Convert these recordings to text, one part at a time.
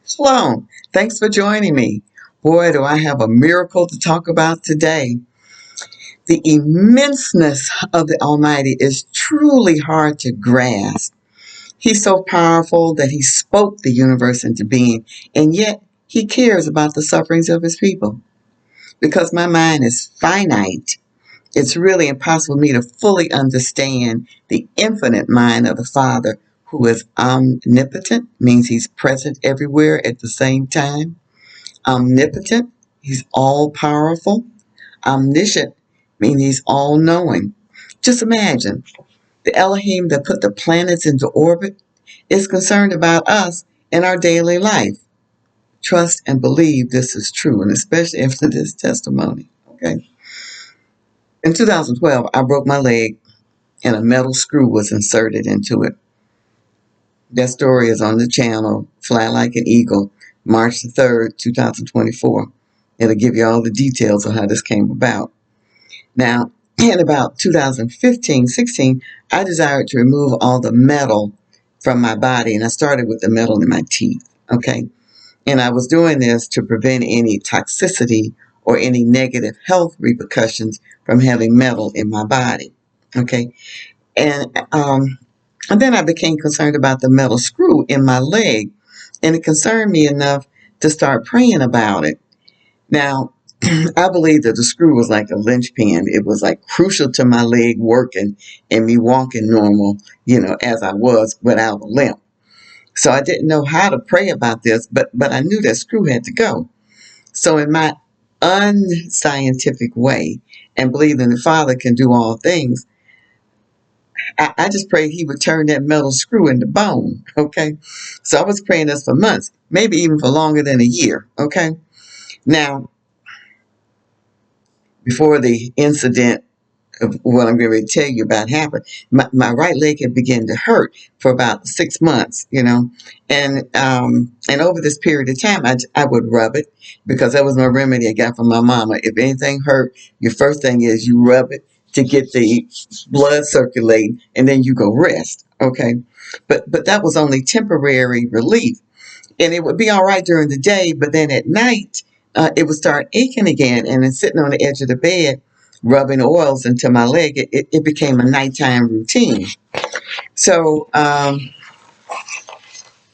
Shalom. Thanks for joining me. Boy, do I have a miracle to talk about today. The immenseness of the Almighty is truly hard to grasp. He's so powerful that he spoke the universe into being, and yet he cares about the sufferings of his people. Because my mind is finite, it's really impossible for me to fully understand the infinite mind of the Father, who is omnipotent, means he's present everywhere at the same time. Omnipotent, he's all powerful. Omniscient, meaning he's all knowing. Just imagine the Elohim that put the planets into orbit is concerned about us in our daily life. Trust and believe this is true, and especially after this testimony. Okay. In 2012, I broke my leg and a metal screw was inserted into it. That story is on the channel, Fly Like an Eagle, March the 3rd, 2024. It'll give you all the details of how this came about. Now, in about 2015-16, I desired to remove all the metal from my body, and I started with the metal in my teeth, okay? And I was doing this to prevent any toxicity or any negative health repercussions from having metal in my body, okay? And then I became concerned about the metal screw in my leg, and it concerned me enough to start praying about it. Now, I believe that the screw was like a linchpin. It was like crucial to my leg working and me walking normal, as I was without a limp. So I didn't know how to pray about this, but I knew that screw had to go. So in my unscientific way, and believing the Father can do all things, I just prayed he would turn that metal screw into bone, okay? So I was praying this for months, maybe even for longer than a year, okay? Now, before the incident of what I'm going to tell you about happened, my right leg had begun to hurt for about 6 months, and over this period of time, I would rub it because that was my remedy I got from my mama. If anything hurt, your first thing is you rub it to get the blood circulating, and then you go rest, okay? But that was only temporary relief, and it would be all right during the day, but then at night, it would start aching again, and then sitting on the edge of the bed, rubbing oils into my leg, it became a nighttime routine. So,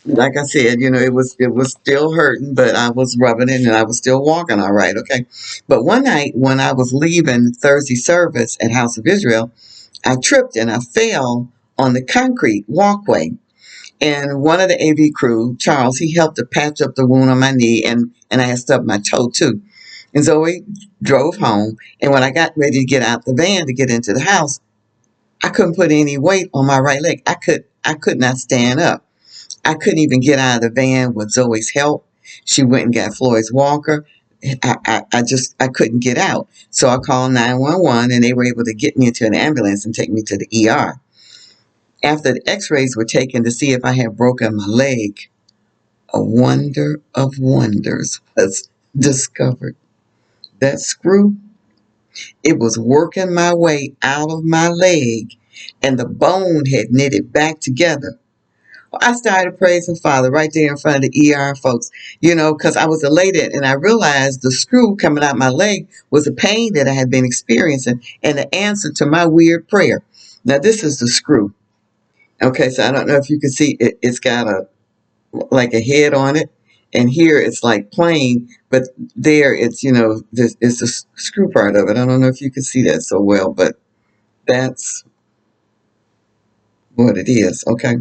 like I said, it was still hurting, but I was rubbing it and I was still walking all right, okay? But one night when I was leaving Thursday service at House of Israel, I tripped and I fell on the concrete walkway. And one of the AV crew, Charles, he helped to patch up the wound on my knee, and I had stubbed my toe too. And so we drove home, and when I got ready to get out the van to get into the house, I couldn't put any weight on my right leg. I could not stand up. I couldn't even get out of the van with Zoe's help. She went and got Floyd's walker. I couldn't get out. So I called 911, and they were able to get me into an ambulance and take me to the ER. After the x-rays were taken to see if I had broken my leg, a wonder of wonders was discovered. That screw, it was working my way out of my leg, and the bone had knitted back together. Well, I started praising Father right there in front of the ER folks, because I was elated, and I realized the screw coming out my leg was a pain that I had been experiencing and the answer to my weird prayer. Now, this is the screw. Okay, so I don't know if you can see it. It's got like a head on it, and here it's like plain, but there it's it's the screw part of it. I don't know if you can see that so well, but that's what it is. Okay,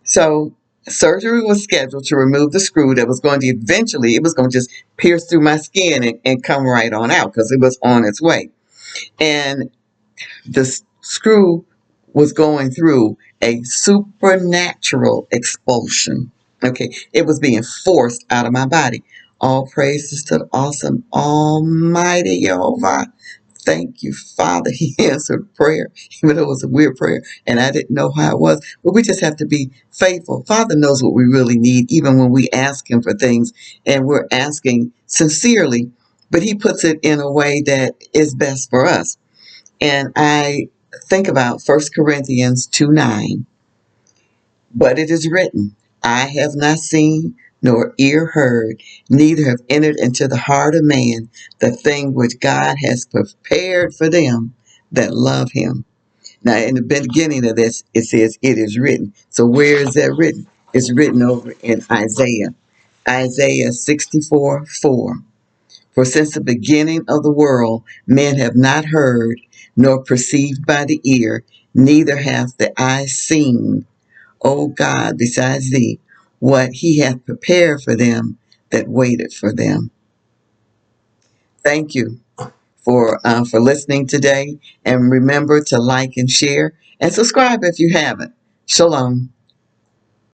so surgery was scheduled to remove the screw that was going to eventually, it was going to just pierce through my skin and come right on out because it was on its way. And the screw was going through a supernatural expulsion. Okay, it was being forced out of my body. All praises to the awesome Almighty Jehovah. Thank you, Father. He answered prayer, even though it was a weird prayer, and I didn't know how it was. But we just have to be faithful. Father knows what we really need, even when we ask Him for things, and we're asking sincerely, but He puts it in a way that is best for us. And I think about 1 Corinthians 2:9. But it is written, I have not seen, nor ear heard, neither have entered into the heart of man the thing which God has prepared for them that love him. Now, in the beginning of this, it says, it is written. So where is that written? It's written over in Isaiah. Isaiah 64:4. For since the beginning of the world, men have not heard, nor perceived by the ear, neither hath the eye seen, O God, besides thee, what he hath prepared for them that waited for them. Thank you for listening today, and remember to like and share and subscribe if you haven't. Shalom.